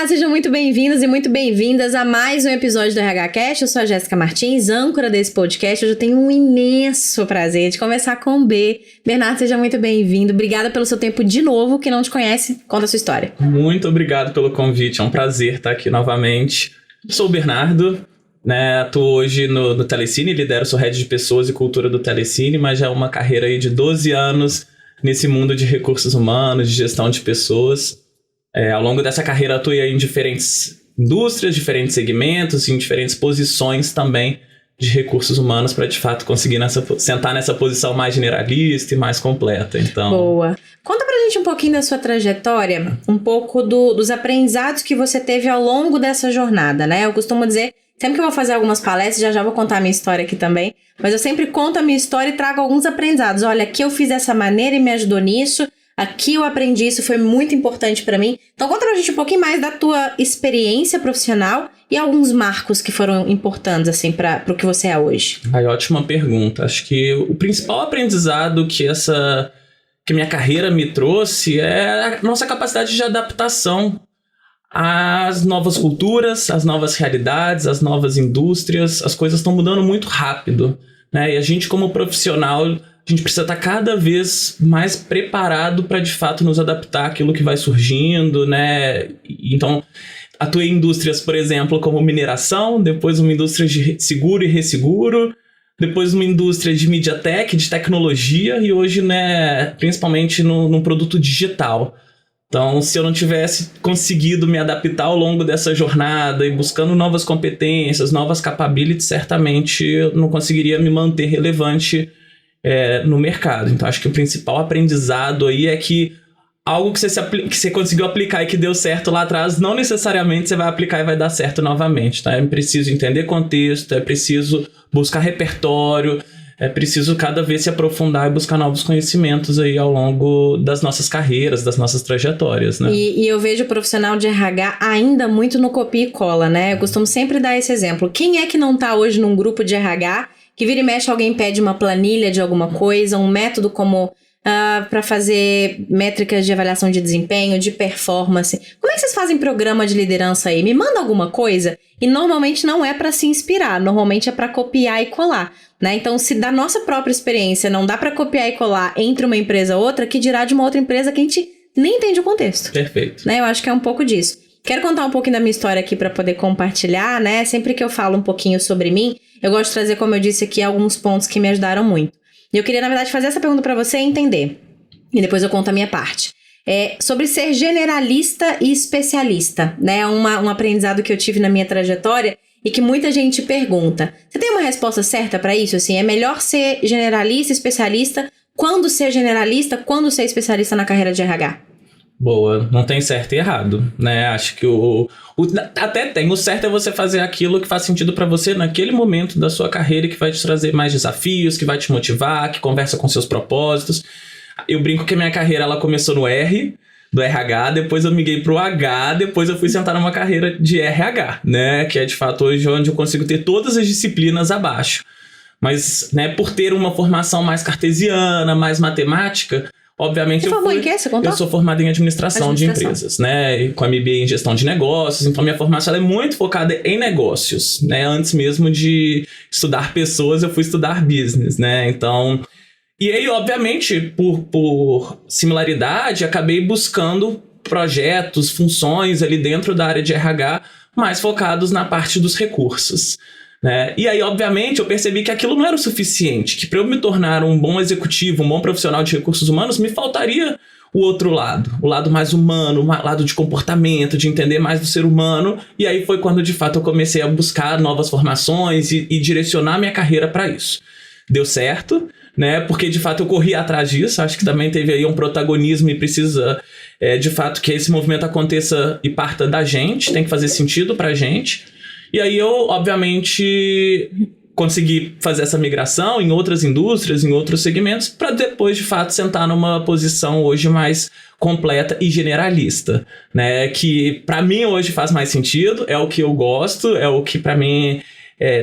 sejam muito bem-vindos e muito bem-vindas a mais um episódio do RH Cast. Eu sou a Jéssica Martins, âncora desse podcast. Hoje eu tenho um imenso prazer de conversar com o B. Bernardo, seja muito bem-vindo. Obrigada pelo seu tempo de novo. Quem não te conhece, conta a sua história. Muito obrigado pelo convite. É um prazer estar aqui novamente. Sou o Bernardo, né? Atuo hoje no Telecine, sou head de pessoas e cultura do Telecine, mas já é uma carreira aí de 12 anos nesse mundo de recursos humanos, de gestão de pessoas. Ao longo dessa carreira atuei em diferentes indústrias, diferentes segmentos, em diferentes posições também de recursos humanos para de fato conseguir sentar nessa posição mais generalista e mais completa. Então... Boa. Conta pra gente um pouquinho da sua trajetória, um pouco dos aprendizados que você teve ao longo dessa jornada, né? Eu costumo dizer, sempre que eu vou fazer algumas palestras, já vou contar a minha história aqui também, mas eu sempre conto a minha história e trago alguns aprendizados. Olha, aqui eu fiz dessa maneira e me ajudou nisso. Aqui eu aprendi isso, foi muito importante pra mim. Então conta pra gente um pouquinho mais da tua experiência profissional e alguns marcos que foram importantes, assim, pro que você é hoje. Ótima pergunta. Acho que o principal aprendizado que minha carreira me trouxe é a nossa capacidade de adaptação às novas culturas, às novas realidades, às novas indústrias. As coisas estão mudando muito rápido, né? E a gente, como profissional, a gente precisa estar cada vez mais preparado para, de fato, nos adaptar àquilo que vai surgindo, né? Então, atuei em indústrias, por exemplo, como mineração, depois uma indústria de seguro e resseguro, depois uma indústria de MediaTek, de tecnologia, e hoje, né, principalmente num produto digital. Então, se eu não tivesse conseguido me adaptar ao longo dessa jornada e buscando novas competências, novas capabilities, certamente eu não conseguiria me manter relevante no mercado. Então, acho que o principal aprendizado aí é que algo que você conseguiu aplicar e que deu certo lá atrás, não necessariamente você vai aplicar e vai dar certo novamente, tá? É preciso entender contexto, é preciso buscar repertório, é preciso cada vez se aprofundar e buscar novos conhecimentos aí ao longo das nossas carreiras, das nossas trajetórias, né? E eu vejo o profissional de RH ainda muito no copia e cola, né? Eu costumo sempre dar esse exemplo. Quem é que não tá hoje num grupo de RH que vira e mexe alguém pede uma planilha de alguma coisa, um método como para fazer métricas de avaliação de desempenho, de performance? Como é que vocês fazem programa de liderança aí? Me manda alguma coisa? E normalmente não é para se inspirar, normalmente é para copiar e colar, né? Então, se da nossa própria experiência não dá para copiar e colar entre uma empresa e outra, que dirá de uma outra empresa que a gente nem entende o contexto. Perfeito. Né? Eu acho que é um pouco disso. Quero contar um pouquinho da minha história aqui para poder compartilhar, né? Sempre que eu falo um pouquinho sobre mim, eu gosto de trazer, como eu disse aqui, alguns pontos que me ajudaram muito. E eu queria, na verdade, fazer essa pergunta para você e entender. E depois eu conto a minha parte. Sobre ser generalista e especialista, né? Um aprendizado que eu tive na minha trajetória e que muita gente pergunta. Você tem uma resposta certa para isso? Assim, é melhor ser generalista, especialista? Quando ser generalista? Quando ser especialista na carreira de RH? Boa, não tem certo e errado, né? Acho que até tem. O certo é você fazer aquilo que faz sentido pra você naquele momento da sua carreira, que vai te trazer mais desafios, que vai te motivar, que conversa com seus propósitos. Eu brinco que a minha carreira ela começou no R, do RH, depois eu migrei pro H, depois eu fui sentar numa carreira de RH, né? Que é de fato hoje onde eu consigo ter todas as disciplinas abaixo. Mas, né, por ter uma formação mais cartesiana, mais matemática, obviamente você formou em quê? Você contou? Eu sou formado em administração de empresas, né? Com a MBA em gestão de negócios. Então, minha formação ela é muito focada em negócios, né? Antes mesmo de estudar pessoas, eu fui estudar business, né? Então, e aí, obviamente, por similaridade, acabei buscando projetos, funções ali dentro da área de RH, mais focados na parte dos recursos, né? E aí, obviamente, eu percebi que aquilo não era o suficiente, que para eu me tornar um bom executivo, um bom profissional de recursos humanos, me faltaria o outro lado, o lado mais humano, o lado de comportamento, de entender mais do ser humano. E aí foi quando, de fato, eu comecei a buscar novas formações e direcionar minha carreira para isso. Deu certo, né? Porque, de fato, eu corri atrás disso. Acho que também teve aí um protagonismo e precisa, de fato, que esse movimento aconteça e parta da gente, tem que fazer sentido pra gente. E aí eu, obviamente, consegui fazer essa migração em outras indústrias, em outros segmentos, para depois, de fato, sentar numa posição hoje mais completa e generalista, né? Que para mim hoje faz mais sentido, é o que eu gosto, é o que para mim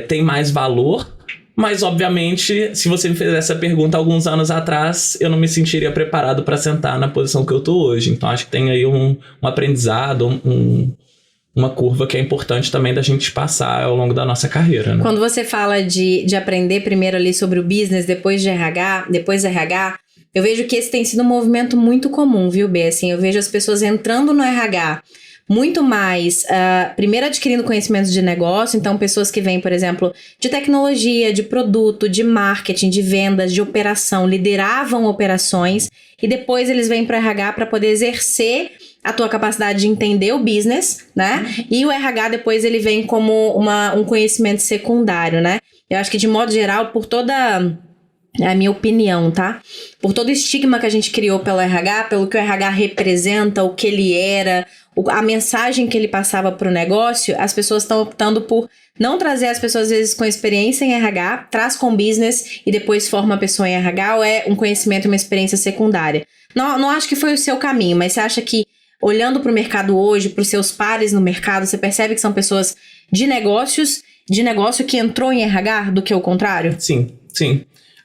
tem mais valor. Mas, obviamente, se você me fizesse essa pergunta alguns anos atrás, eu não me sentiria preparado para sentar na posição que eu tô hoje. Então, acho que tem aí um aprendizado, uma curva que é importante também da gente passar ao longo da nossa carreira, né? Quando você fala de aprender primeiro ali sobre o business, depois RH, eu vejo que esse tem sido um movimento muito comum, viu, B? Assim, eu vejo as pessoas entrando no RH muito mais, primeiro adquirindo conhecimentos de negócio, então pessoas que vêm, por exemplo, de tecnologia, de produto, de marketing, de vendas, de operação, lideravam operações, e depois eles vêm para o RH para poder exercer a tua capacidade de entender o business, né? E o RH depois ele vem como um conhecimento secundário, né? Eu acho que de modo geral, por toda a minha opinião, tá? Por todo o estigma que a gente criou pelo RH, pelo que o RH representa, o que ele era, a mensagem que ele passava pro negócio, as pessoas estão optando por não trazer as pessoas, às vezes, com experiência em RH, traz com business e depois forma a pessoa em RH, ou é um conhecimento e uma experiência secundária. Não acho que foi o seu caminho, mas você acha que, olhando pro mercado hoje, pros seus pares no mercado, você percebe que são pessoas de negócio que entrou em RH do que o contrário? Sim.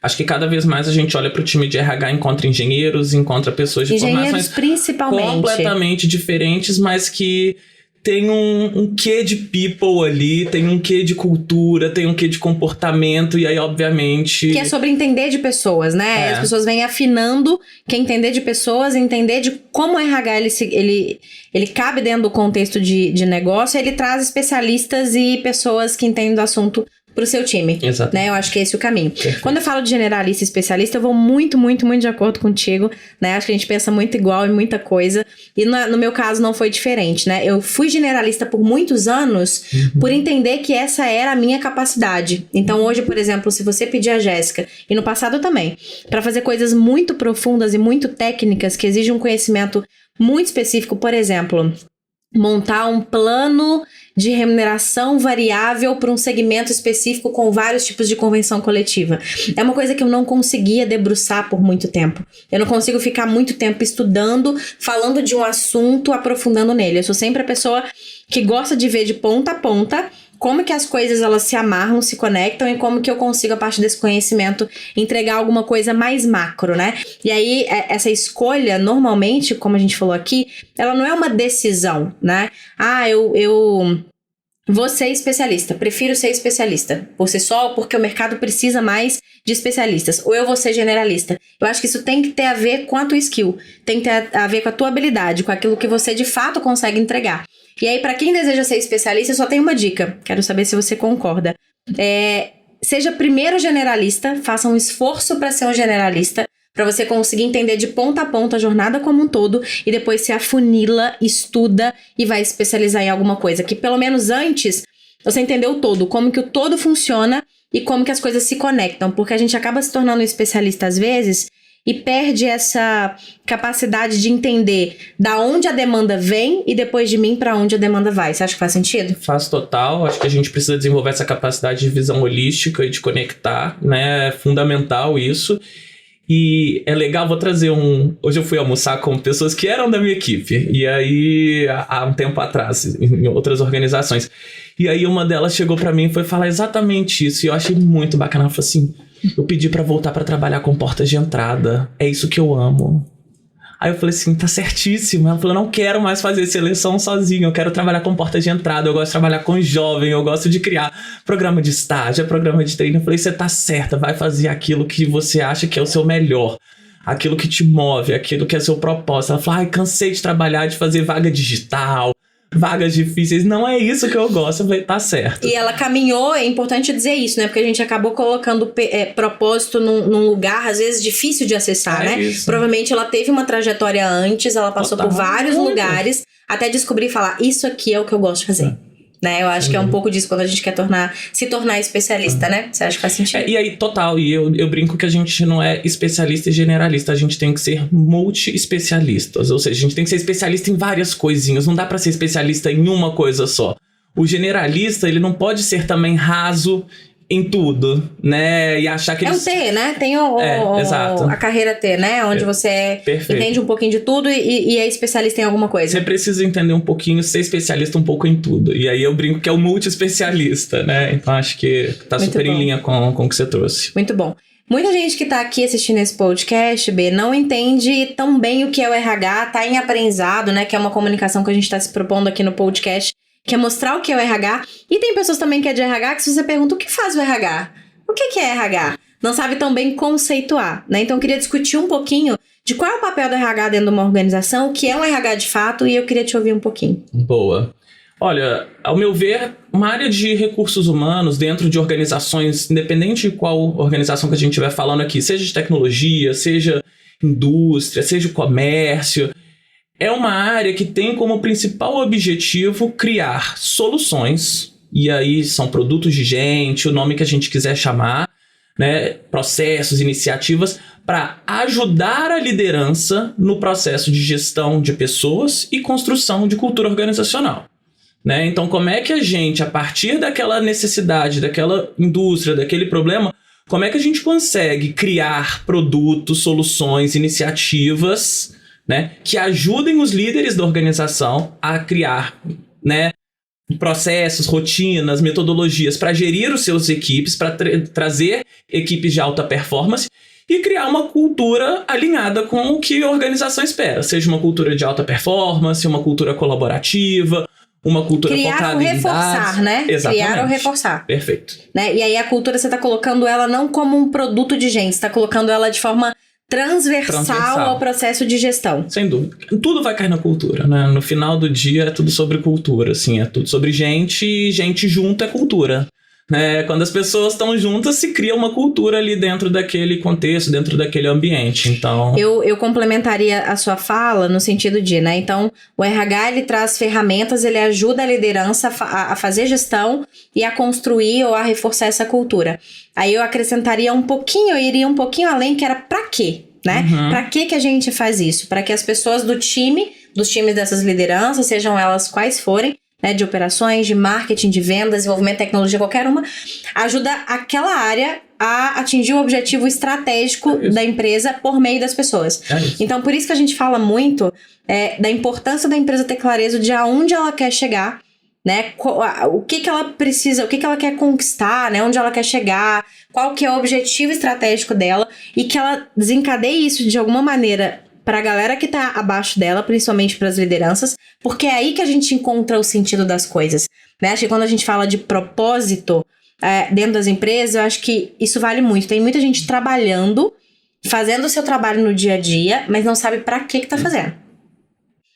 Acho que cada vez mais a gente olha para o time de RH, encontra engenheiros, encontra pessoas de formações principalmente completamente diferentes, mas que tem um quê de people ali, tem um quê de cultura, tem um quê de comportamento, e aí, obviamente... Que é sobre entender de pessoas, né? As pessoas vêm afinando que entender de pessoas, entender de como o RH ele cabe dentro do contexto de negócio, ele traz especialistas e pessoas que entendem do assunto pro seu time. Exato. Né? Eu acho que esse é o caminho. Perfeito. Quando eu falo de generalista e especialista, eu vou muito, muito, muito de acordo contigo, né? Acho que a gente pensa muito igual em muita coisa. E no meu caso não foi diferente, né? Eu fui generalista por muitos anos por entender que essa era a minha capacidade. Então hoje, por exemplo, se você pedir a Jéssica, e no passado também, para fazer coisas muito profundas e muito técnicas que exigem um conhecimento muito específico, por exemplo, montar um plano de remuneração variável para um segmento específico com vários tipos de convenção coletiva. É uma coisa que eu não conseguia debruçar por muito tempo. Eu não consigo ficar muito tempo estudando, falando de um assunto, aprofundando nele. Eu sou sempre a pessoa que gosta de ver de ponta a ponta como que as coisas elas se amarram, se conectam e como que eu consigo, a partir desse conhecimento, entregar alguma coisa mais macro, né? E aí, essa escolha, normalmente, como a gente falou aqui, ela não é uma decisão, né? Eu vou ser especialista, prefiro ser especialista, por si só, porque o mercado precisa mais de especialistas, ou eu vou ser generalista. Eu acho que isso tem que ter a ver com a tua skill, tem que ter a ver com a tua habilidade, com aquilo que você de fato consegue entregar. E aí, para quem deseja ser especialista, eu só tenho uma dica. Quero saber se você concorda. Seja primeiro generalista, faça um esforço para ser um generalista, para você conseguir entender de ponta a ponta a jornada como um todo, e depois se afunila, estuda e vai especializar em alguma coisa. Que pelo menos antes, você entendeu o todo, como que o todo funciona e como que as coisas se conectam. Porque a gente acaba se tornando um especialista às vezes e perde essa capacidade de entender da onde a demanda vem e depois de mim para onde a demanda vai. Você acha que faz sentido? Faz total. Acho que a gente precisa desenvolver essa capacidade de visão holística e de conectar, né? É fundamental isso. E é legal, vou trazer Hoje eu fui almoçar com pessoas que eram da minha equipe. E aí, há um tempo atrás, em outras organizações. E aí uma delas chegou pra mim e foi falar exatamente isso. E eu achei muito bacana. Ela falou assim: eu pedi pra voltar pra trabalhar com portas de entrada. É isso que eu amo. Aí eu falei assim, tá certíssimo. Ela falou, não quero mais fazer seleção sozinho, eu quero trabalhar com portas de entrada, eu gosto de trabalhar com jovem, eu gosto de criar programa de estágio, programa de treino. Eu falei, você tá certa, vai fazer aquilo que você acha que é o seu melhor, aquilo que te move, aquilo que é seu propósito. Ela falou, cansei de trabalhar, de fazer vaga digital, vagas difíceis, não é isso que eu gosto. Eu falei, tá certo. E ela caminhou, é importante dizer isso, né? Porque a gente acabou colocando propósito num lugar, às vezes, difícil de acessar, né? Isso. Provavelmente ela teve uma trajetória antes, ela passou por vários lugares, até descobrir e falar, isso aqui é o que eu gosto de fazer. Né? Eu acho que é um pouco disso quando a gente quer se tornar especialista, né? Você acha que faz sentido? E aí, total. E eu brinco que a gente não é especialista e generalista. A gente tem que ser multi-especialistas. Ou seja, a gente tem que ser especialista em várias coisinhas. Não dá pra ser especialista em uma coisa só. O generalista, ele não pode ser também raso em tudo, né? E achar que é o T, né? Tem a carreira T, né? Onde você entende um pouquinho de tudo e é especialista em alguma coisa. Você precisa entender um pouquinho, ser especialista um pouco em tudo. E aí eu brinco que é o multi-especialista, né? Então acho que tá muito super bom. Em linha com o que você trouxe. Muito bom. Muita gente que tá aqui assistindo esse podcast, B, não entende tão bem o que é o RH, tá em aprendizado, né? Que é uma comunicação que a gente tá se propondo aqui no podcast, quer mostrar o que é o RH. E tem pessoas também que é de RH que se você pergunta o que faz o RH, o que é RH? Não sabe tão bem conceituar, né? Então eu queria discutir um pouquinho de qual é o papel do RH dentro de uma organização, o que é um RH de fato, e eu queria te ouvir um pouquinho. Boa. Olha, ao meu ver, uma área de recursos humanos dentro de organizações, independente de qual organização que a gente estiver falando aqui, seja de tecnologia, seja indústria, seja comércio, é uma área que tem como principal objetivo criar soluções, e aí são produtos de gente, o nome que a gente quiser chamar, né, processos, iniciativas, para ajudar a liderança no processo de gestão de pessoas e construção de cultura organizacional. Né? Então, como é que a gente, a partir daquela necessidade, daquela indústria, daquele problema, como é que a gente consegue criar produtos, soluções, iniciativas, né, que ajudem os líderes da organização a criar, né, processos, rotinas, metodologias para gerir os seus equipes, para trazer equipes de alta performance e criar uma cultura alinhada com o que a organização espera, seja uma cultura de alta performance, uma cultura colaborativa, uma cultura focada em reforçar, né? Exatamente. Criar ou reforçar. Perfeito. Né? E aí a cultura você está colocando ela não como um produto de gente, você está colocando ela de forma transversal ao processo de gestão. Sem dúvida. Tudo vai cair na cultura, né? No final do dia é tudo sobre cultura, assim, é tudo sobre gente, e gente junto é cultura. Né? Quando as pessoas estão juntas, se cria uma cultura ali dentro daquele contexto, dentro daquele ambiente, então... Eu complementaria a sua fala no sentido de, né? Então, o RH, ele traz ferramentas, ele ajuda a liderança a fazer gestão e a construir ou a reforçar essa cultura. Aí eu acrescentaria um pouquinho, eu iria um pouquinho além, que era pra quê? Né? Pra que a gente faz isso? Para que as pessoas dos times dessas lideranças, sejam elas quais forem, né, de operações, de marketing, de vendas, desenvolvimento de tecnologia, qualquer uma, ajuda aquela área a atingir o objetivo estratégico da empresa por meio das pessoas. Então, por isso que a gente fala muito da importância da empresa ter clareza de aonde ela quer chegar, né, o que ela precisa, o que ela quer conquistar, né, onde ela quer chegar, qual que é o objetivo estratégico dela, e que ela desencadeie isso de alguma maneira para a galera que tá abaixo dela, principalmente para as lideranças, porque é aí que a gente encontra o sentido das coisas, né? Acho que quando a gente fala de propósito dentro das empresas, eu acho que isso vale muito. Tem muita gente trabalhando, fazendo o seu trabalho no dia a dia, mas não sabe para que tá fazendo.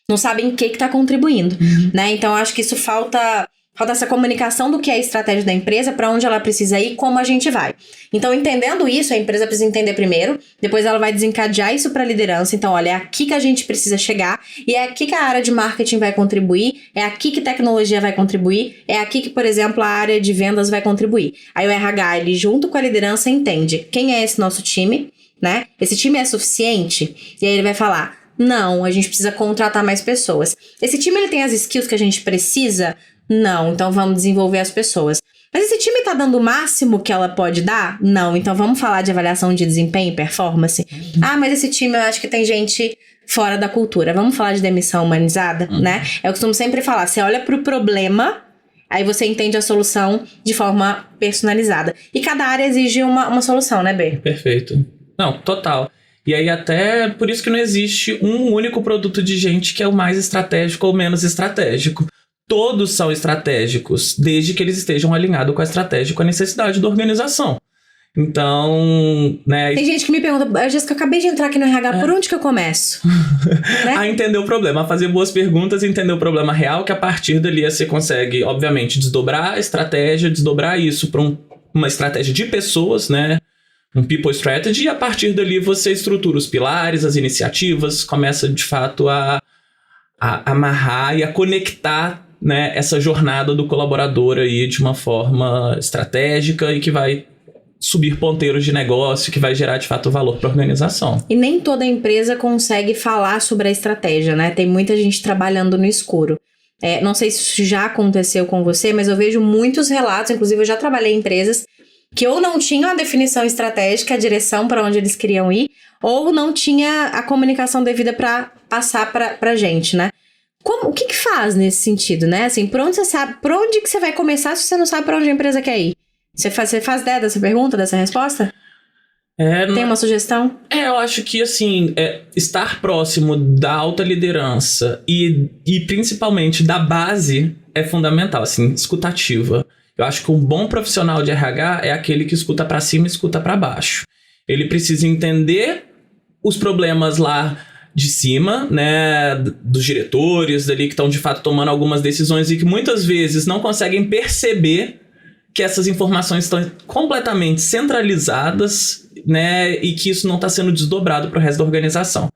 Não sabe em que tá contribuindo, né? Então, eu acho que isso falta essa comunicação do que é a estratégia da empresa, para onde ela precisa ir, como a gente vai. Então, entendendo isso, a empresa precisa entender primeiro, depois ela vai desencadear isso para a liderança. Então, olha, é aqui que a gente precisa chegar, e é aqui que a área de marketing vai contribuir, é aqui que tecnologia vai contribuir, é aqui que, por exemplo, a área de vendas vai contribuir. Aí o RH, ele junto com a liderança, entende quem é esse nosso time, né? Esse time é suficiente? E aí ele vai falar, não, a gente precisa contratar mais pessoas. Esse time, ele tem as skills que a gente precisa? Não, então vamos desenvolver as pessoas. Mas esse time tá dando o máximo que ela pode dar? Não, então vamos falar de avaliação de desempenho e performance? Ah, mas esse time eu acho que tem gente fora da cultura. Vamos falar de demissão humanizada, né? Eu costumo sempre falar, você olha pro problema, aí você entende a solução de forma personalizada. E cada área exige uma solução, né, B? Perfeito. Não, total. E aí até por isso que não existe um único produto de gente que é o mais estratégico ou menos estratégico. Todos são estratégicos, desde que eles estejam alinhados com a estratégia e com a necessidade da organização. Então, né... Tem gente que me pergunta, Jéssica, eu acabei de entrar aqui no RH, por onde que eu começo? Né? A entender o problema, a fazer boas perguntas e entender o problema real, que a partir dali você consegue, obviamente, desdobrar a estratégia, desdobrar isso para uma estratégia de pessoas, né? Um people strategy, e a partir dali você estrutura os pilares, as iniciativas, começa de fato a amarrar e a conectar, né, essa jornada do colaborador aí de uma forma estratégica e que vai subir ponteiros de negócio, que vai gerar de fato valor para a organização. E nem toda empresa consegue falar sobre a estratégia, né? Tem muita gente trabalhando no escuro. Não sei se isso já aconteceu com você, mas eu vejo muitos relatos, inclusive eu já trabalhei em empresas que ou não tinham a definição estratégica, a direção para onde eles queriam ir, ou não tinha a comunicação devida para passar para gente, né? O que faz nesse sentido, né? Assim, por onde que você vai começar se você não sabe para onde a empresa quer ir? Você faz ideia dessa pergunta, dessa resposta? Tem uma sugestão? Eu acho que, assim, estar próximo da alta liderança e principalmente da base é fundamental, assim, escutativa. Eu acho que um bom profissional de RH é aquele que escuta pra cima e escuta pra baixo. Ele precisa entender os problemas lá de cima, né, dos diretores dali que estão de fato tomando algumas decisões e que muitas vezes não conseguem perceber que essas informações estão completamente centralizadas, né, e que isso não está sendo desdobrado para o resto da organização.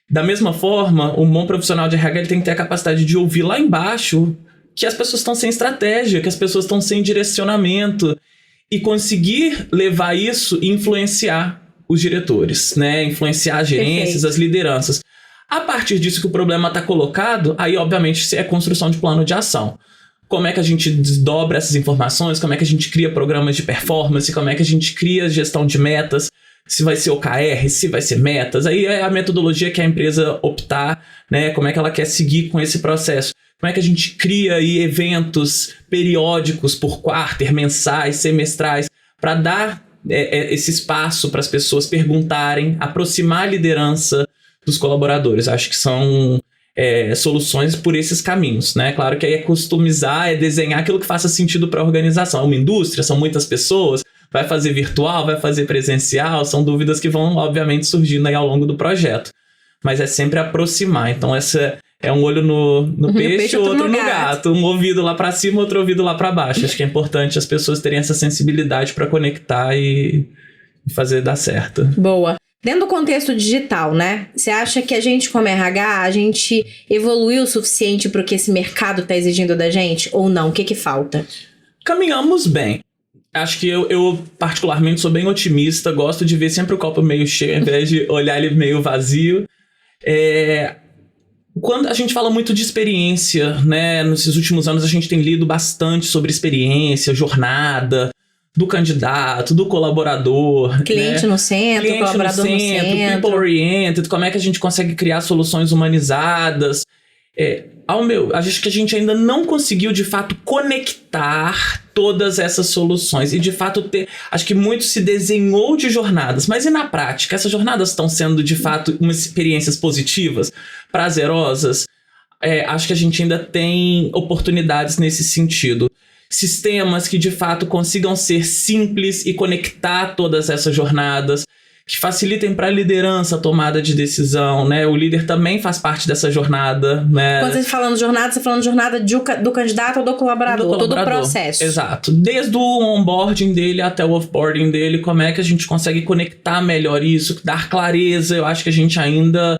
Da mesma forma, um bom profissional de RH ele tem que ter a capacidade de ouvir lá embaixo que as pessoas estão sem estratégia, que as pessoas estão sem direcionamento e conseguir levar isso e influenciar os diretores, né, influenciar as gerências, Perfeito. As lideranças. A partir disso que o problema está colocado, aí obviamente é construção de plano de ação. Como é que a gente desdobra essas informações, como é que a gente cria programas de performance, como é que a gente cria gestão de metas, se vai ser OKR, se vai ser metas, aí é a metodologia que a empresa optar, né, como é que ela quer seguir com esse processo. Como é que a gente cria aí eventos periódicos por quarter, mensais, semestrais, para dar esse espaço para as pessoas perguntarem, aproximar a liderança dos colaboradores. Acho que são soluções por esses caminhos, né? Claro que aí é customizar, é desenhar aquilo que faça sentido para a organização. É uma indústria, são muitas pessoas, vai fazer virtual, vai fazer presencial, são dúvidas que vão, obviamente, surgindo aí ao longo do projeto. Mas é sempre aproximar. Então, essa é um olho no peixe, outro no gato. Um ouvido lá para cima, outro ouvido lá para baixo. Acho que é importante as pessoas terem essa sensibilidade para conectar e fazer dar certo. Boa. Dentro do contexto digital, né? Você acha que a gente, como RH, a gente evoluiu o suficiente para o que esse mercado está exigindo da gente? Ou não? O que falta? Caminhamos bem. Acho que eu particularmente, sou bem otimista. Gosto de ver sempre o copo meio cheio, ao invés de olhar ele meio vazio. Quando a gente fala muito de experiência, né? Nesses últimos anos a gente tem lido bastante sobre experiência, jornada do candidato, do colaborador. Cliente, né? No centro, cliente colaborador no centro. People oriented, como é que a gente consegue criar soluções humanizadas. Acho que a gente ainda não conseguiu, de fato, conectar todas essas soluções. E, de fato, acho que muito se desenhou de jornadas. Mas e na prática? Essas jornadas estão sendo, de fato, umas experiências positivas, prazerosas? Acho que a gente ainda tem oportunidades nesse sentido. Sistemas que, de fato, consigam ser simples e conectar todas essas jornadas, que facilitem para a liderança a tomada de decisão, né? O líder também faz parte dessa jornada, né? Quando você está falando jornada, você está falando jornada do candidato ou do colaborador, todo o processo. Exato. Desde o onboarding dele até o offboarding dele, como é que a gente consegue conectar melhor isso, dar clareza. Eu acho que a gente ainda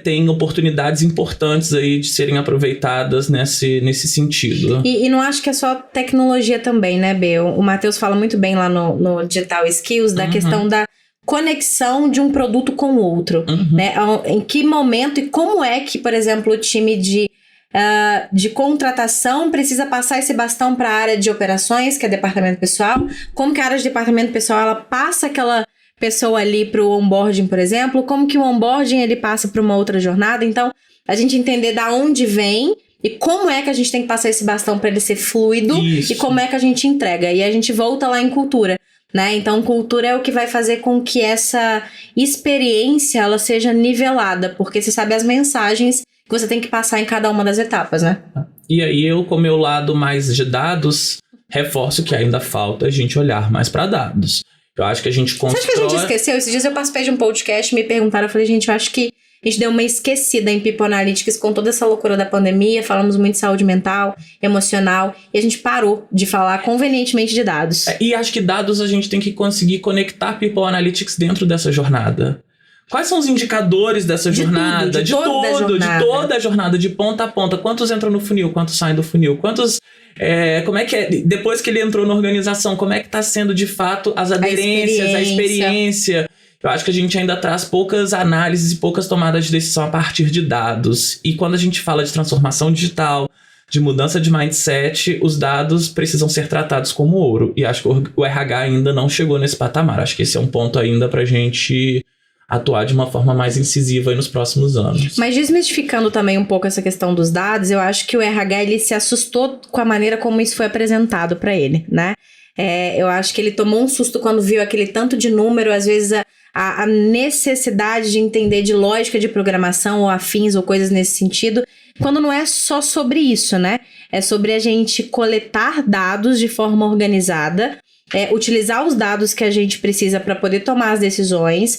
tem oportunidades importantes aí de serem aproveitadas nesse sentido. E não acho que é só tecnologia também, né, Bel? O Matheus fala muito bem lá no Digital Skills da questão da conexão de um produto com o outro, né? Em que momento e como é que, por exemplo, o time de contratação precisa passar esse bastão para a área de operações, que é departamento pessoal, como que a área de departamento pessoal ela passa aquela pessoa ali para o onboarding, por exemplo, como que o onboarding ele passa para uma outra jornada. Então, a gente entender da onde vem e como é que a gente tem que passar esse bastão para ele ser fluido. Isso. E como é que a gente entrega. E a gente volta lá em cultura, né? Então, cultura é o que vai fazer com que essa experiência ela seja nivelada, porque você sabe as mensagens que você tem que passar em cada uma das etapas, né? E aí eu, com o meu lado mais de dados, reforço que ainda falta a gente olhar mais para dados. Eu acho que a gente constrói... Você acha que a gente esqueceu? Esses dias eu participei de um podcast, me perguntaram, eu falei, gente, eu acho que a gente deu uma esquecida em People Analytics com toda essa loucura da pandemia, falamos muito de saúde mental, emocional, e a gente parou de falar convenientemente de dados. E acho que dados a gente tem que conseguir conectar People Analytics dentro dessa jornada. Quais são os indicadores dessa jornada? De toda a jornada, de ponta a ponta. Quantos entram no funil, quantos saem do funil? Quantos... como é que é, depois que ele entrou na organização, como é que está sendo de fato as aderências, a experiência? Eu acho que a gente ainda traz poucas análises e poucas tomadas de decisão a partir de dados. E quando a gente fala de transformação digital, de mudança de mindset, os dados precisam ser tratados como ouro. E acho que o RH ainda não chegou nesse patamar. Acho que esse é um ponto ainda pra gente atuar de uma forma mais incisiva aí nos próximos anos. Mas desmistificando também um pouco essa questão dos dados, eu acho que o RH ele se assustou com a maneira como isso foi apresentado para ele, né? Eu acho que ele tomou um susto quando viu aquele tanto de número, às vezes a necessidade de entender de lógica de programação ou afins ou coisas nesse sentido, quando não é só sobre isso, né? É sobre a gente coletar dados de forma organizada, utilizar os dados que a gente precisa para poder tomar as decisões,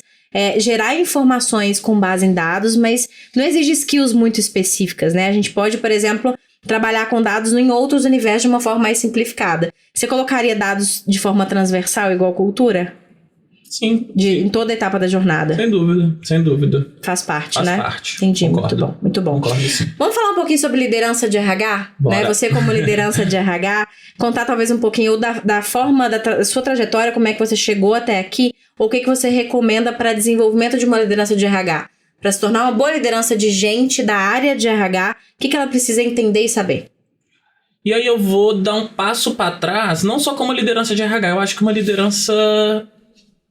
gerar informações com base em dados, mas não exige skills muito específicas, né? A gente pode, por exemplo, trabalhar com dados em outros universos de uma forma mais simplificada. Você colocaria dados de forma transversal, igual cultura? Sim. Em toda a etapa da jornada? Sem dúvida. Faz parte, né? Faz parte. Entendi, Concordo. muito bom. Concordo, sim. Vamos falar um pouquinho sobre liderança de RH? Bora. Né? Você como liderança de RH, contar talvez um pouquinho da forma da sua trajetória, como é que você chegou até aqui, ou o que você recomenda para desenvolvimento de uma liderança de RH? Para se tornar uma boa liderança de gente da área de RH, o que ela precisa entender e saber? E aí eu vou dar um passo para trás, não só como liderança de RH, eu acho que uma liderança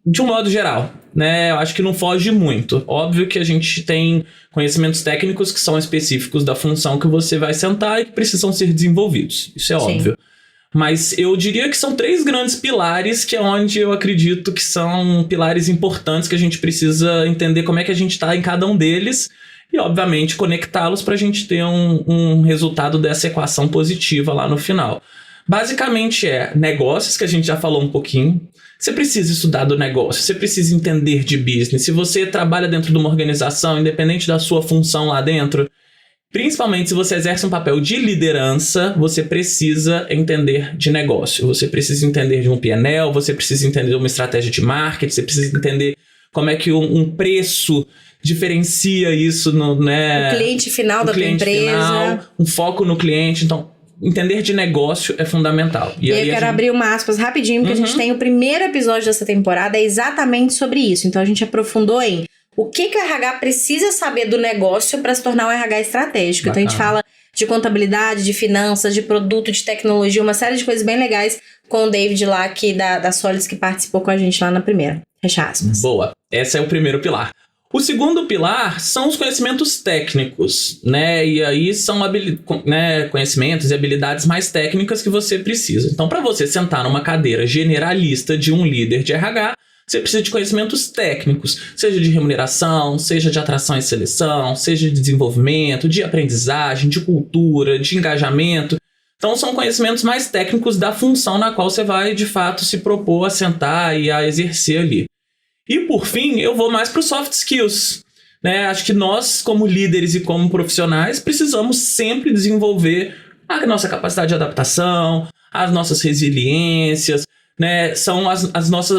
de um modo geral, né? Eu acho que não foge muito. Óbvio que a gente tem conhecimentos técnicos que são específicos da função que você vai sentar e que precisam ser desenvolvidos. Isso é óbvio. Mas eu diria que são 3 grandes pilares, que é onde eu acredito que são pilares importantes que a gente precisa entender como é que a gente está em cada um deles e, obviamente, conectá-los para a gente ter um resultado dessa equação positiva lá no final. Basicamente negócios, que a gente já falou um pouquinho. Você precisa estudar do negócio, você precisa entender de business. Se você trabalha dentro de uma organização, independente da sua função lá dentro, principalmente se você exerce um papel de liderança, você precisa entender de negócio. Você precisa entender de um PNL, você precisa entender de uma estratégia de marketing, você precisa entender como é que um preço diferencia isso no cliente final da tua empresa. Final, um foco no cliente. Então, entender de negócio é fundamental. E aí eu quero abrir uma aspas rapidinho, porque a gente tem o primeiro episódio dessa temporada exatamente sobre isso. Então a gente aprofundou em o que o RH precisa saber do negócio para se tornar um RH estratégico. Bacana. Então a gente fala de contabilidade, de finanças, de produto, de tecnologia, uma série de coisas bem legais com o David lá, que da Solids, que participou com a gente lá na primeira. Fecha aspas. Boa. Esse é o primeiro pilar. O segundo pilar são os conhecimentos técnicos, né? E aí são conhecimentos e habilidades mais técnicas que você precisa. Então, para você sentar numa cadeira generalista de um líder de RH, você precisa de conhecimentos técnicos, seja de remuneração, seja de atração e seleção, seja de desenvolvimento, de aprendizagem, de cultura, de engajamento. Então, são conhecimentos mais técnicos da função na qual você vai, de fato, se propor a sentar e a exercer ali. E, por fim, eu vou mais para os soft skills, né? Acho que nós, como líderes e como profissionais, precisamos sempre desenvolver a nossa capacidade de adaptação, as nossas resiliências, né? São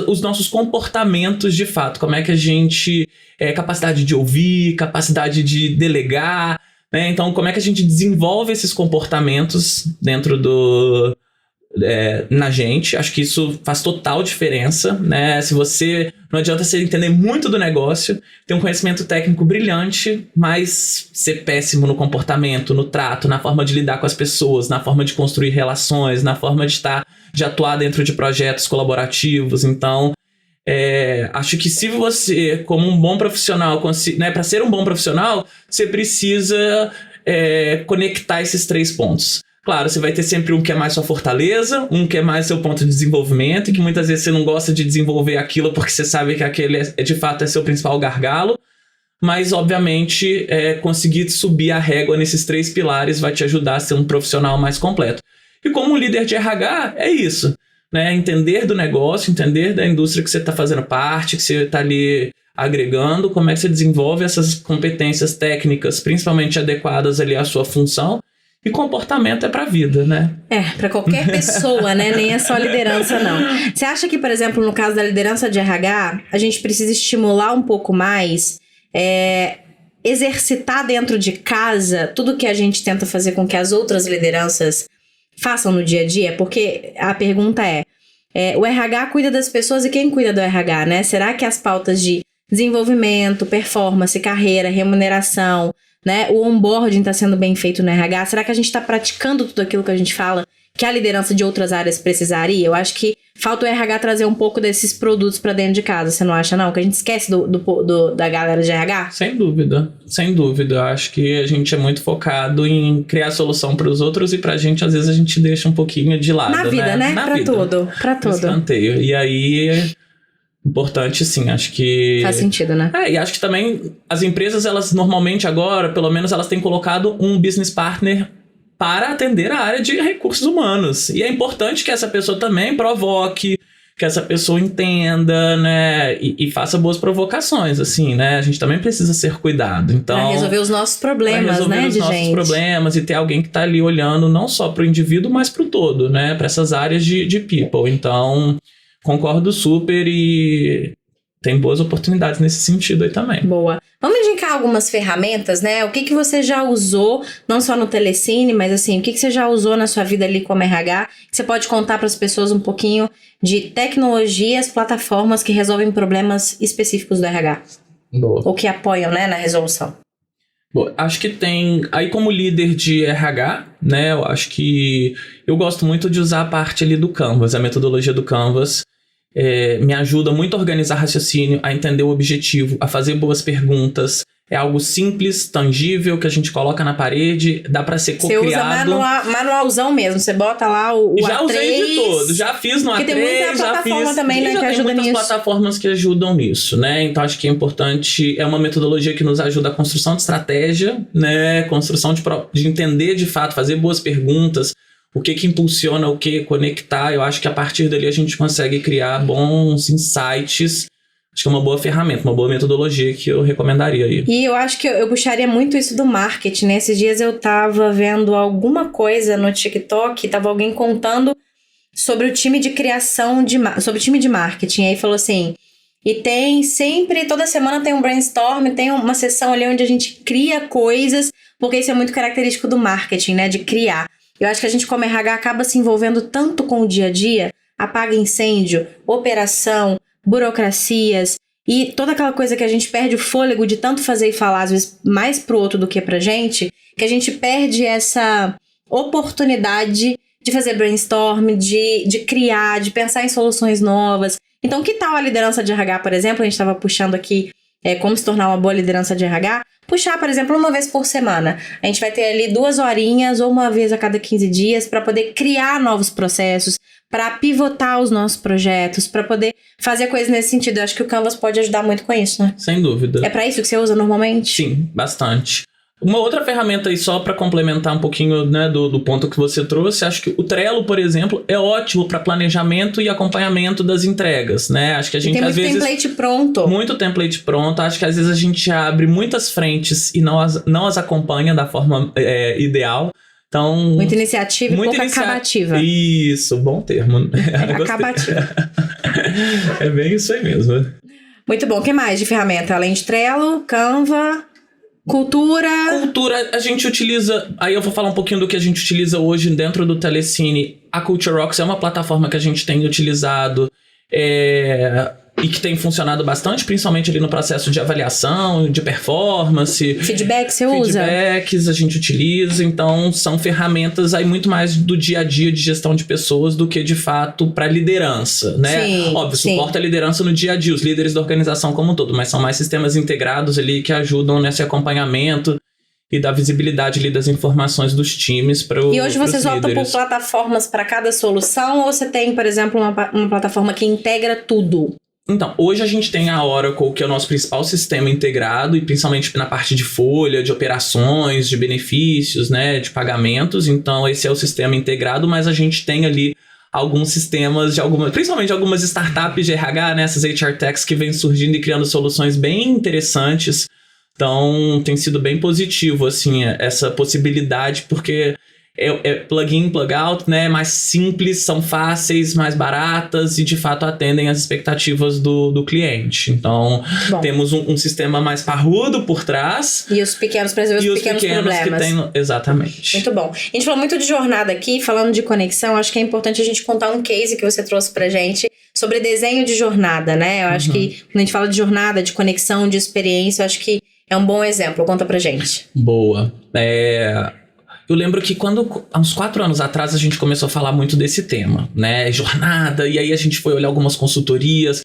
os nossos comportamentos de fato. Como é que a gente... capacidade de ouvir, capacidade de delegar, né? Então, como é que a gente desenvolve esses comportamentos dentro na gente. Acho que isso faz total diferença, né? Não adianta você entender muito do negócio, ter um conhecimento técnico brilhante, mas ser péssimo no comportamento, no trato, na forma de lidar com as pessoas, na forma de construir relações, na forma de atuar dentro de projetos colaborativos. Então, acho que se você, como um bom profissional, para ser um bom profissional, você precisa conectar esses 3 pontos. Claro, você vai ter sempre um que é mais sua fortaleza, um que é mais seu ponto de desenvolvimento, e que muitas vezes você não gosta de desenvolver aquilo porque você sabe que aquele de fato é seu principal gargalo, mas obviamente conseguir subir a régua nesses 3 pilares vai te ajudar a ser um profissional mais completo. E como um líder de RH, é isso, né? Entender do negócio, entender da indústria que você está fazendo parte, que você está ali agregando, como é que você desenvolve essas competências técnicas, principalmente adequadas ali à sua função. E comportamento é pra vida, né? Pra qualquer pessoa, né? Nem é só liderança, não. Você acha que, por exemplo, no caso da liderança de RH, a gente precisa estimular um pouco mais, exercitar dentro de casa tudo que a gente tenta fazer com que as outras lideranças façam no dia a dia? Porque a pergunta o RH cuida das pessoas e quem cuida do RH, né? Será que as pautas de desenvolvimento, performance, carreira, remuneração, né, o onboarding está sendo bem feito no RH? Será que a gente está praticando tudo aquilo que a gente fala que a liderança de outras áreas precisaria? Eu acho que falta o RH trazer um pouco desses produtos pra dentro de casa, você não acha, não? Que a gente esquece da galera de RH? Sem dúvida, sem dúvida. Eu acho que a gente é muito focado em criar solução para os outros e pra gente, às vezes, a gente deixa um pouquinho de lado, Na vida, né? Na pra vida. tudo, pra tudo. Escanteio. E aí, importante, sim, acho que... Faz sentido, né? E acho que também as empresas, elas normalmente agora, pelo menos, elas têm colocado um business partner para atender a área de recursos humanos. E é importante que essa pessoa também provoque, que essa pessoa entenda, né, e faça boas provocações, assim, né, a gente também precisa ser cuidado, então... Pra resolver os nossos problemas, né, de gente. Problemas e ter alguém que tá ali olhando não só pro indivíduo, mas pro todo, né, pra essas áreas de people, então concordo super e tem boas oportunidades nesse sentido aí também. Boa. Vamos indicar algumas ferramentas, né? O que você já usou, não só no Telecine, mas assim, o que você já usou na sua vida ali como RH? Que você pode contar para as pessoas um pouquinho de tecnologias, plataformas que resolvem problemas específicos do RH. Boa. Ou que apoiam, né, na resolução. Bom, acho que tem... Aí como líder de RH, né, eu acho que eu gosto muito de usar a parte ali do Canvas, a metodologia do Canvas. Me ajuda muito a organizar raciocínio, a entender o objetivo, a fazer boas perguntas. É algo simples, tangível, que a gente coloca na parede, dá pra ser co-criado. Você usa manualzão mesmo, você bota lá o já A3. Usei de todo, já fiz no A3, tem muita plataforma também, né, que ajuda nisso. Tem muitas plataformas que ajudam nisso, né? Então acho que é importante, é uma metodologia que nos ajuda a construção de estratégia, né? Construção de entender de fato, fazer boas perguntas, o que impulsiona, o que conectar. Eu acho que a partir dali a gente consegue criar bons insights. Acho que é uma boa ferramenta, uma boa metodologia que eu recomendaria aí. E eu acho que eu puxaria muito isso do marketing, né? Esses dias eu tava vendo alguma coisa no TikTok, tava alguém contando sobre o time de criação, sobre o time de marketing. Aí falou assim, e tem sempre, toda semana tem um brainstorm, tem uma sessão ali onde a gente cria coisas, porque isso é muito característico do marketing, né? De criar. Eu acho que a gente como RH acaba se envolvendo tanto com o dia a dia, apaga incêndio, operação, burocracias e toda aquela coisa que a gente perde o fôlego de tanto fazer e falar, às vezes mais pro outro do que pra gente, que a gente perde essa oportunidade de fazer brainstorm, de criar, de pensar em soluções novas. Então, que tal a liderança de RH, por exemplo? A gente estava puxando aqui como se tornar uma boa liderança de RH. Puxar, por exemplo, uma vez por semana. A gente vai ter ali 2 horinhas ou uma vez a cada 15 dias para poder criar novos processos, para pivotar os nossos projetos, para poder fazer coisas nesse sentido. Eu acho que o Canvas pode ajudar muito com isso, né? Sem dúvida. É para isso que você usa normalmente? Sim, bastante. Uma outra ferramenta aí, só para complementar um pouquinho, né, do ponto que você trouxe, acho que o Trello, por exemplo, é ótimo para planejamento e acompanhamento das entregas, né? Acho que a gente às vezes... Tem muito template pronto. Muito template pronto. Acho que às vezes a gente abre muitas frentes e não as acompanha da forma ideal. Então, muita iniciativa e pouca acabativa. Isso, bom termo. Acabativa. É bem isso aí mesmo. Muito bom. O que mais de ferramenta? Além de Trello, Canva... Cultura, a gente utiliza... Aí eu vou falar um pouquinho do que a gente utiliza hoje dentro do Telecine. A Culture Rocks é uma plataforma que a gente tem utilizado e que tem funcionado bastante, principalmente ali no processo de avaliação, de performance. Feedback você usa? Feedbacks a gente utiliza. Então, são ferramentas aí muito mais do dia a dia de gestão de pessoas do que, de fato, para liderança, né? Sim, óbvio, sim. Suporta a liderança no dia a dia, os líderes da organização como um todo, mas são mais sistemas integrados ali que ajudam nesse acompanhamento e da visibilidade ali das informações dos times para os líderes. E hoje vocês optam por plataformas para cada solução ou você tem, por exemplo, uma plataforma que integra tudo? Então, hoje a gente tem a Oracle, que é o nosso principal sistema integrado, e principalmente na parte de folha, de operações, de benefícios, né, de pagamentos. Então, esse é o sistema integrado, mas a gente tem ali alguns sistemas, principalmente algumas startups de RH, né, essas HR Techs que vêm surgindo e criando soluções bem interessantes. Então, tem sido bem positivo, assim, essa possibilidade, porque... É plug-in, plug-out, né? Mais simples, são fáceis, mais baratas e de fato atendem às expectativas do cliente. Então, temos um sistema mais parrudo por trás. E os pequenos para resolver os pequenos problemas. Exatamente. Muito bom. A gente falou muito de jornada aqui, falando de conexão. Acho que é importante a gente contar um case que você trouxe pra gente sobre desenho de jornada, né? Eu acho que quando a gente fala de jornada, de conexão, de experiência, eu acho que é um bom exemplo. Conta pra gente. Boa. eu lembro que há uns 4 anos atrás, a gente começou a falar muito desse tema, né? Jornada, e aí a gente foi olhar algumas consultorias,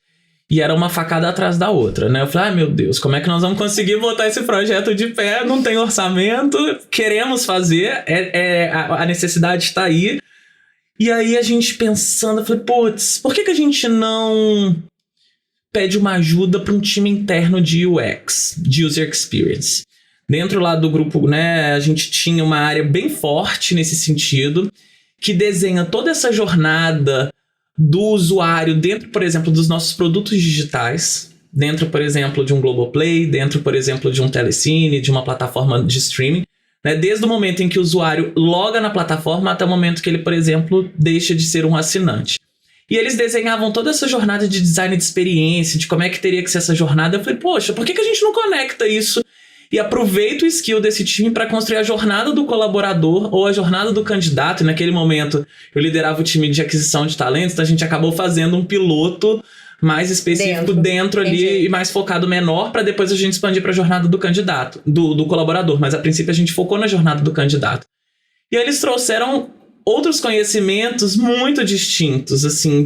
e era uma facada atrás da outra, né? Eu falei, meu Deus, como é que nós vamos conseguir botar esse projeto de pé? Não tem orçamento, queremos fazer, a necessidade está aí. E aí a gente pensando, eu falei, putz, por que a gente não pede uma ajuda para um time interno de UX, de User Experience? Dentro lá do grupo, né, a gente tinha uma área bem forte nesse sentido, que desenha toda essa jornada do usuário dentro, por exemplo, dos nossos produtos digitais, dentro, por exemplo, de um Globoplay, dentro, por exemplo, de um Telecine, de uma plataforma de streaming, né? Desde o momento em que o usuário loga na plataforma até o momento que ele, por exemplo, deixa de ser um assinante. E eles desenhavam toda essa jornada de design de experiência, de como é que teria que ser essa jornada. Eu falei, poxa, por que a gente não conecta isso e aproveita o skill desse time para construir a jornada do colaborador ou a jornada do candidato? E naquele momento eu liderava o time de aquisição de talentos, então a gente acabou fazendo um piloto mais específico dentro ali. Entendi. E mais focado menor, para depois a gente expandir para a jornada do candidato, do colaborador. Mas a princípio a gente focou na jornada do candidato. E aí eles trouxeram outros conhecimentos muito distintos, assim,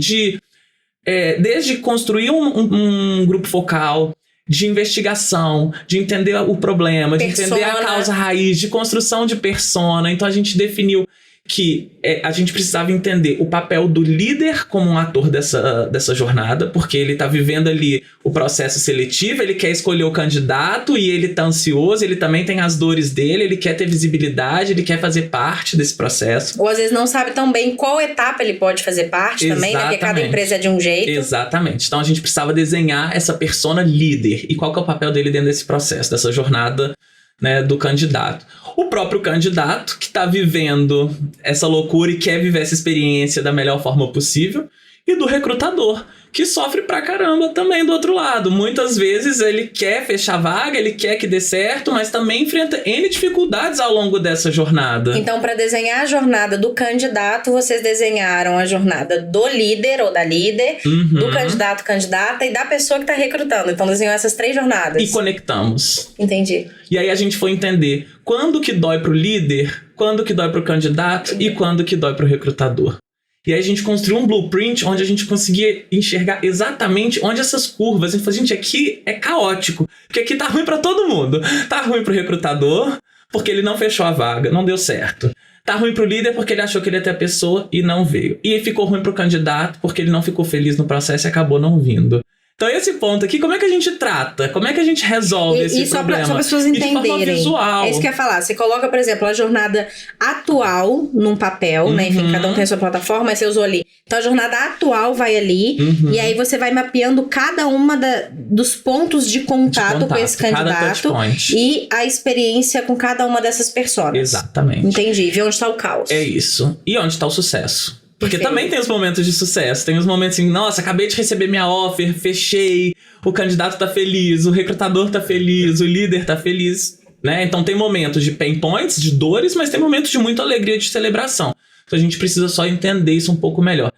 desde construir um grupo focal, de investigação, de entender o problema, de entender a causa raiz, de construção de persona. Então a gente definiu que a gente precisava entender o papel do líder como um ator dessa jornada, porque ele está vivendo ali o processo seletivo, ele quer escolher o candidato e ele está ansioso, ele também tem as dores dele, ele quer ter visibilidade, ele quer fazer parte desse processo. Ou às vezes não sabe tão bem qual etapa ele pode fazer parte. Exatamente. Também, né? Porque cada empresa é de um jeito. Exatamente. Então a gente precisava desenhar essa persona líder e qual que é o papel dele dentro desse processo, dessa jornada, né, do candidato. O próprio candidato que está vivendo essa loucura e quer viver essa experiência da melhor forma possível, e do recrutador, que sofre pra caramba também do outro lado. Muitas vezes ele quer fechar a vaga, ele quer que dê certo, mas também enfrenta N dificuldades ao longo dessa jornada. Então, para desenhar a jornada do candidato, vocês desenharam a jornada do líder ou da líder, do candidato, candidata e da pessoa que está recrutando. Então, desenhou essas 3 jornadas. E conectamos. Entendi. E aí a gente foi entender quando que dói pro líder, quando que dói pro candidato e quando que dói pro recrutador. E aí a gente construiu um blueprint onde a gente conseguia enxergar exatamente onde essas curvas... A gente falou, gente, aqui é caótico, porque aqui tá ruim pra todo mundo. Tá ruim pro recrutador, porque ele não fechou a vaga, não deu certo. Tá ruim pro líder porque ele achou que ele ia ter a pessoa e não veio. E ficou ruim pro candidato porque ele não ficou feliz no processo e acabou não vindo. Então esse ponto aqui, como é que a gente trata? Como é que a gente resolve esse problema? Só para as pessoas entenderem. E de forma visual. É isso que eu ia falar. Você coloca, por exemplo, a jornada atual num papel, né? Enfim, cada um tem a sua plataforma, mas você usou ali. Então a jornada atual vai ali, e aí você vai mapeando cada uma dos pontos de contato com esse candidato e a experiência com cada uma dessas personas. Exatamente. Entendi. Ver onde está o caos. É isso. E onde está o sucesso? Porque também tem os momentos de sucesso. Tem os momentos assim, nossa, acabei de receber minha offer, fechei, o candidato tá feliz, o recrutador tá feliz, o líder tá feliz, né? Então tem momentos de pain points, de dores, mas tem momentos de muita alegria, de celebração. Então a gente precisa só entender isso um pouco melhor.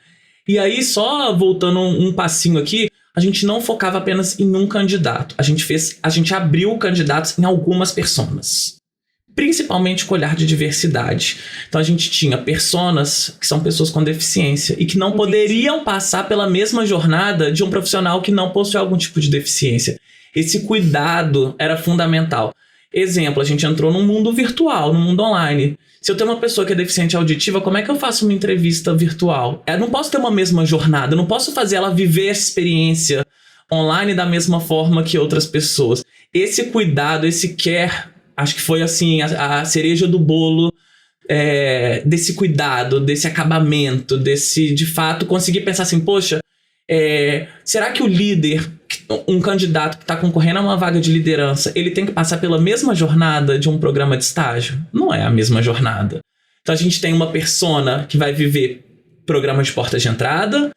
E aí, só voltando um passinho aqui, a gente não focava apenas em um candidato. A gente abriu candidatos em algumas personas. Principalmente com olhar de diversidade. Então a gente tinha personas que são pessoas com deficiência e que não poderiam passar pela mesma jornada de um profissional que não possui algum tipo de deficiência. Esse cuidado era fundamental. Exemplo, a gente entrou num mundo virtual, num mundo online. Se eu tenho uma pessoa que é deficiente auditiva, como é que eu faço uma entrevista virtual? Eu não posso ter uma mesma jornada, eu não posso fazer ela viver essa experiência online da mesma forma que outras pessoas. Esse cuidado, esse care, acho que foi assim a cereja do bolo desse cuidado, desse acabamento, desse, de fato, conseguir pensar assim, poxa, será que o líder, um candidato que está concorrendo a uma vaga de liderança, ele tem que passar pela mesma jornada de um programa de estágio? Não é a mesma jornada. Então a gente tem uma persona que vai viver programa de portas de entrada,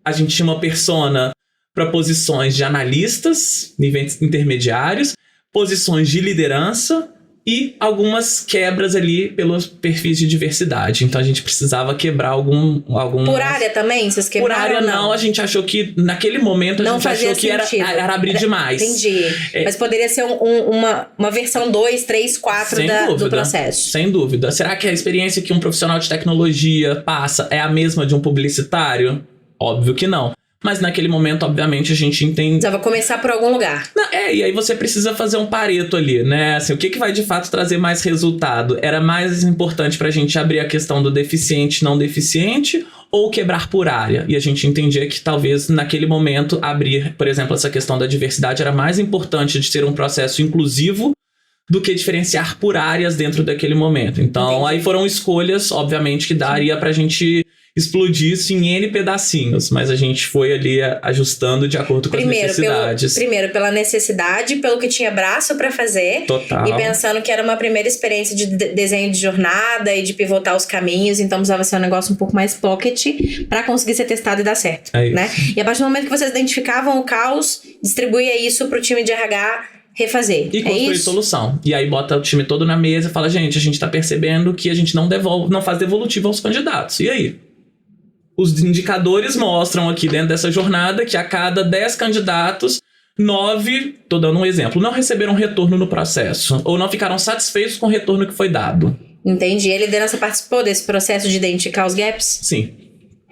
a gente tinha uma persona para posições de analistas, níveis intermediários, posições de liderança e algumas quebras ali pelos perfis de diversidade. Então a gente precisava quebrar algum Por área também? Vocês quebraram? Por área não, a gente achou que naquele momento não achou que era abrir demais. Entendi. Mas poderia ser uma versão 2, 3, 4 do processo. Sem dúvida. Será que a experiência que um profissional de tecnologia passa é a mesma de um publicitário? Óbvio que não. Mas naquele momento, obviamente, a gente entende... Precisava começar por algum lugar. E aí você precisa fazer um pareto ali, né? Assim, o que vai de fato trazer mais resultado? Era mais importante pra gente abrir a questão do deficiente, não deficiente, ou quebrar por área? E a gente entendia que talvez naquele momento abrir, por exemplo, essa questão da diversidade era mais importante de ser um processo inclusivo do que diferenciar por áreas dentro daquele momento. Então, aí foram escolhas, obviamente, que daria pra gente explodir isso em N pedacinhos, mas a gente foi ali ajustando de acordo com as necessidades. Primeiro, pela necessidade, pelo que tinha braço pra fazer. Total. E pensando que era uma primeira experiência de desenho de jornada e de pivotar os caminhos, então precisava ser um negócio um pouco mais pocket pra conseguir ser testado e dar certo, né? E a partir do momento que vocês identificavam o caos, distribuía isso pro time de RH refazer. E construir solução. E aí bota o time todo na mesa e fala, gente, a gente tá percebendo que a gente não faz devolutivo aos candidatos. E aí? Os indicadores mostram aqui dentro dessa jornada que a cada 10 candidatos, 9, tô dando um exemplo, não receberam retorno no processo. Ou não ficaram satisfeitos com o retorno que foi dado. Entendi. E a liderança participou desse processo de identificar os gaps? Sim.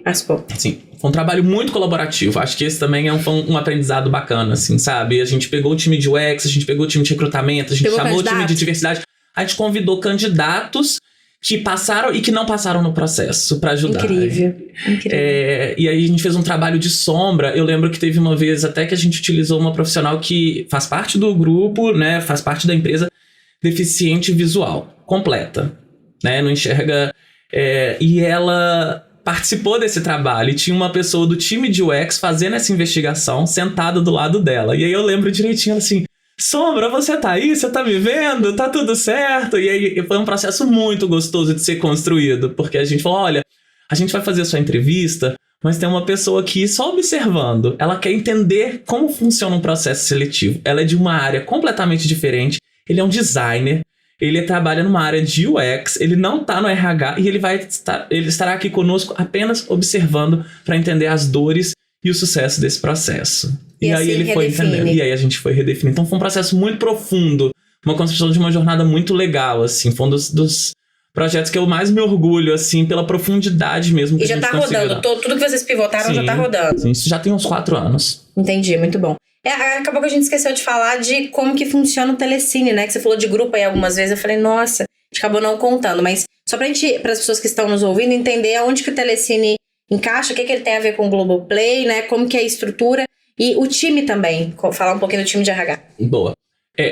Participou. Sim. Foi um trabalho muito colaborativo. Acho que esse também é um aprendizado bacana, assim, sabe? A gente pegou o time de UX, a gente pegou o time de recrutamento, a gente chamou o time de diversidade. A gente convidou candidatos que passaram e que não passaram no processo pra ajudar. Incrível. E aí a gente fez um trabalho de sombra. Eu lembro que teve uma vez até que a gente utilizou uma profissional que faz parte do grupo, né? Faz parte da empresa, deficiente visual, completa, né? Não enxerga... e ela participou desse trabalho e tinha uma pessoa do time de UX fazendo essa investigação sentada do lado dela. E aí eu lembro direitinho assim... Sombra, você tá aí? Você tá me vendo? Tá tudo certo? E aí foi um processo muito gostoso de ser construído, porque a gente falou, olha, a gente vai fazer a sua entrevista, mas tem uma pessoa aqui só observando. Ela quer entender como funciona um processo seletivo. Ela é de uma área completamente diferente. Ele é um designer, ele trabalha numa área de UX, ele não tá no RH e ele estará aqui conosco apenas observando para entender as dores e o sucesso desse processo. E aí ele foi entendendo. E aí a gente foi redefinindo. Então foi um processo muito profundo. Uma construção de uma jornada muito legal, assim. Foi um dos projetos que eu mais me orgulho, assim, pela profundidade mesmo. E já tá rodando. Tudo que vocês pivotaram já tá rodando. Sim, isso já tem uns 4 anos. Entendi, muito bom. Acabou que a gente esqueceu de falar de como que funciona o Telecine, né? Que você falou de grupo aí algumas vezes. Eu falei, nossa, a gente acabou não contando. Mas só para as pessoas que estão nos ouvindo entender aonde que o Telecine encaixa, o que ele tem a ver com o Globoplay, né? Como que é a estrutura. E o time também, falar um pouquinho do time de RH. Boa.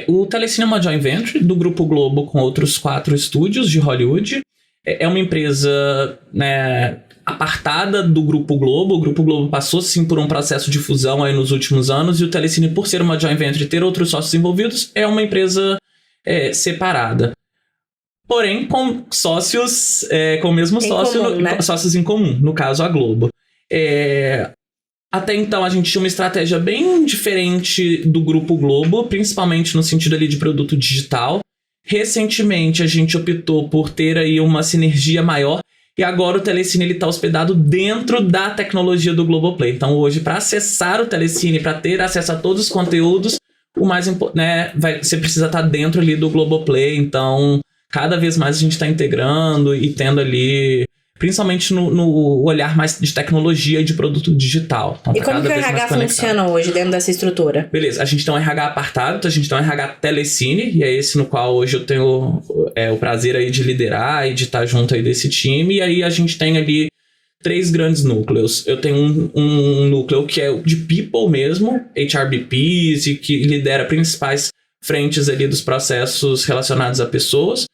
O Telecine é uma joint venture do Grupo Globo com outros 4 estúdios de Hollywood. É uma empresa, né, apartada do Grupo Globo. O Grupo Globo passou, sim, por um processo de fusão aí nos últimos anos. E o Telecine, por ser uma joint venture e ter outros sócios envolvidos, é uma empresa separada. Porém, com sócios, com o mesmo sócio, comum, né? Sócios em comum, no caso a Globo. Até então a gente tinha uma estratégia bem diferente do Grupo Globo, principalmente no sentido ali de produto digital. Recentemente a gente optou por ter aí uma sinergia maior e agora o Telecine está hospedado dentro da tecnologia do Globoplay. Então hoje, para acessar o Telecine, para ter acesso a todos os conteúdos, o mais importante, né, você precisa estar dentro ali do Globoplay. Então cada vez mais a gente está integrando e tendo ali... Principalmente no olhar mais de tecnologia e de produto digital. Então, e como que o RH funciona hoje dentro dessa estrutura? Beleza, a gente tem um RH apartado, então a gente tem um RH Telecine, e é esse no qual hoje eu tenho o prazer aí de liderar e de estar junto aí desse time. E aí a gente tem ali 3 grandes núcleos. Eu tenho um núcleo que é de people mesmo, HRBPs, e que lidera principais frentes ali dos processos relacionados a pessoas.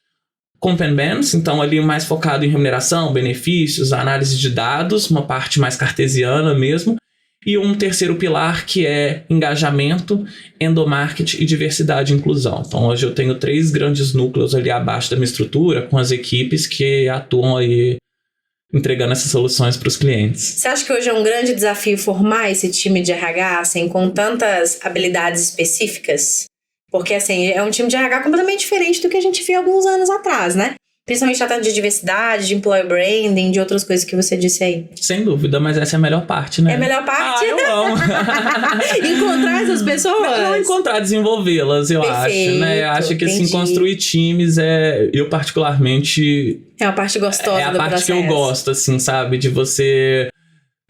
Comp and Bens, então ali mais focado em remuneração, benefícios, análise de dados, uma parte mais cartesiana mesmo, e um terceiro pilar que é engajamento, endomarketing e diversidade e inclusão. Então hoje eu tenho 3 grandes núcleos ali abaixo da minha estrutura, com as equipes que atuam aí entregando essas soluções para os clientes. Você acha que hoje é um grande desafio formar esse time de RH, assim, com tantas habilidades específicas? Porque, assim, é um time de RH completamente diferente do que a gente viu alguns anos atrás, né? Principalmente tratando de diversidade, de employer branding, de outras coisas que você disse aí. Sem dúvida, mas essa é a melhor parte, né? É a melhor parte? Eu amo. Encontrar essas pessoas? Não encontrar, desenvolvê-las, eu Perfeito, acho, né? Eu acho que, assim, entendi. construir times eu particularmente... É uma parte gostosa do processo. É a parte que eu gosto, assim, sabe? De você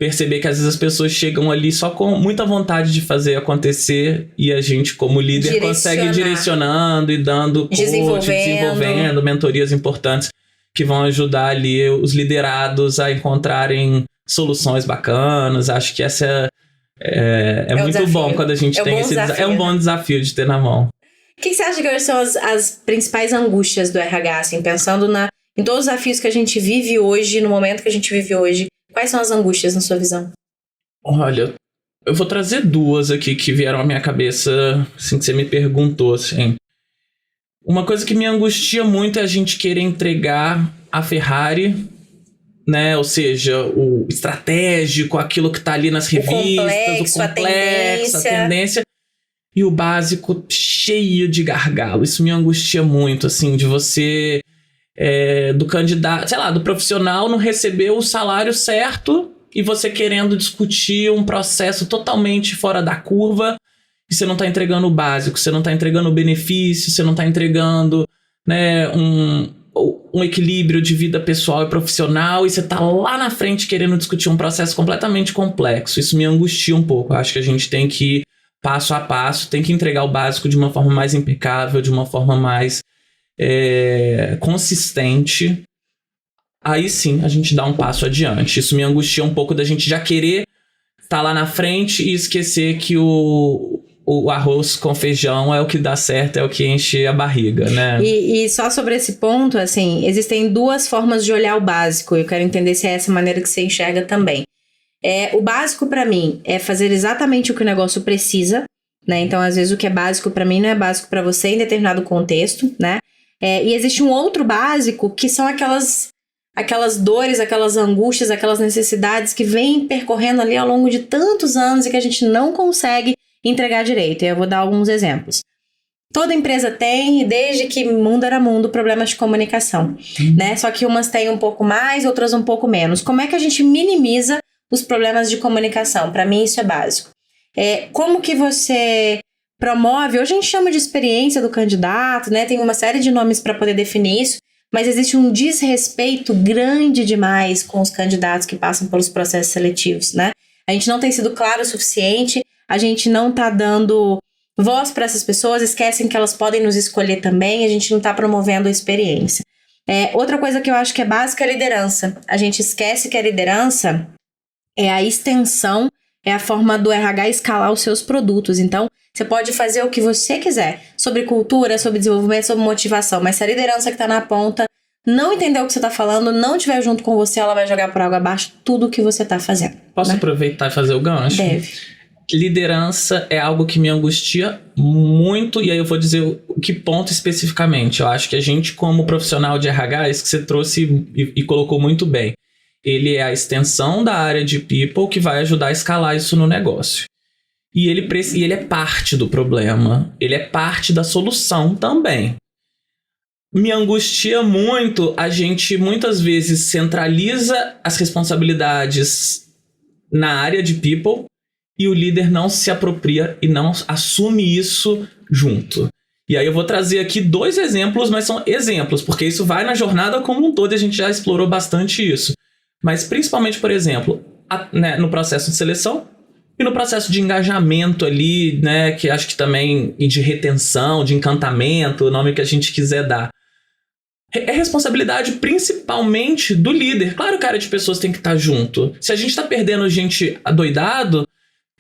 perceber que às vezes as pessoas chegam ali só com muita vontade de fazer acontecer e a gente, como líder, consegue ir direcionando e dando coach, desenvolvendo mentorias importantes que vão ajudar ali os liderados a encontrarem soluções bacanas. Acho que essa é muito desafio. Bom quando a gente tem esse desafio. É um bom desafio de ter na mão. O que você acha que hoje são as principais angústias do RH, assim, pensando em todos os desafios que a gente vive hoje, no momento que a gente vive hoje? Quais são as angústias na sua visão? Olha, eu vou trazer duas aqui que vieram à minha cabeça, assim, que você me perguntou, assim. Uma coisa que me angustia muito é a gente querer entregar a Ferrari, né? Ou seja, o estratégico, aquilo que tá ali nas revistas, o complexo, a tendência. E o básico cheio de gargalo. Isso me angustia muito, assim, de você... do candidato, sei lá, do profissional não receber o salário certo e você querendo discutir um processo totalmente fora da curva e você não tá entregando o básico, você não tá entregando o benefício, você não tá entregando, né, um equilíbrio de vida pessoal e profissional e você tá lá na frente querendo discutir um processo completamente complexo. Isso me angustia um pouco. Eu acho que a gente tem que ir passo a passo, tem que entregar o básico de uma forma mais impecável, de uma forma mais consistente. Aí sim a gente dá um passo adiante. Isso me angustia um pouco da gente já querer estar lá na frente e esquecer que o arroz com feijão é o que dá certo, é o que enche a barriga, né? E só sobre esse ponto, assim, existem duas formas de olhar o básico. Eu quero entender se é essa maneira que você enxerga também. O básico pra mim é fazer exatamente o que o negócio precisa, né? Então, às vezes, o que é básico pra mim não é básico pra você em determinado contexto, né? E existe um outro básico que são aquelas dores, aquelas angústias, aquelas necessidades que vêm percorrendo ali ao longo de tantos anos e que a gente não consegue entregar direito. E eu vou dar alguns exemplos. Toda empresa tem, desde que mundo era mundo, problemas de comunicação, né? Só que umas têm um pouco mais, outras um pouco menos. Como é que a gente minimiza os problemas de comunicação? Para mim, isso é básico. Como que você promove, hoje a gente chama de experiência do candidato, né? Tem uma série de nomes para poder definir isso, mas existe um desrespeito grande demais com os candidatos que passam pelos processos seletivos, né? A gente não tem sido claro o suficiente, a gente não tá dando voz para essas pessoas, esquecem que elas podem nos escolher também, a gente não tá promovendo a experiência. Outra coisa que eu acho que é básica é a liderança. A gente esquece que a liderança é a extensão, é a forma do RH escalar os seus produtos. Então, você pode fazer o que você quiser, sobre cultura, sobre desenvolvimento, sobre motivação, mas se a liderança que está na ponta não entender o que você está falando, não estiver junto com você, ela vai jogar por água abaixo tudo o que você está fazendo. Posso aproveitar e fazer o gancho? Deve. Liderança é algo que me angustia muito, e aí eu vou dizer o que ponto especificamente. Eu acho que a gente, como profissional de RH, isso que você trouxe e colocou muito bem, ele é a extensão da área de people que vai ajudar a escalar isso no negócio. E ele é parte do problema, ele é parte da solução também. Me angustia muito, a gente muitas vezes centraliza as responsabilidades na área de people e o líder não se apropria e não assume isso junto. E aí eu vou trazer aqui 2 exemplos, mas são exemplos, porque isso vai na jornada como um todo e a gente já explorou bastante isso. Mas principalmente, por exemplo, no processo de seleção e no processo de engajamento ali, né, que acho que também, e de retenção, de encantamento, o nome que a gente quiser dar. É responsabilidade principalmente do líder. Claro que a área de pessoas tem que estar junto. Se a gente está perdendo gente adoidado,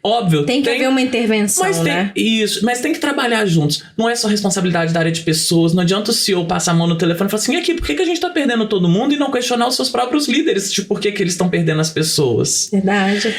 óbvio... Tem que haver uma intervenção, né? Isso, mas tem que trabalhar juntos. Não é só responsabilidade da área de pessoas. Não adianta o CEO passar a mão no telefone e falar assim, e aqui, por que a gente tá perdendo todo mundo e não questionar os seus próprios líderes? Tipo, por que eles estão perdendo as pessoas? Verdade.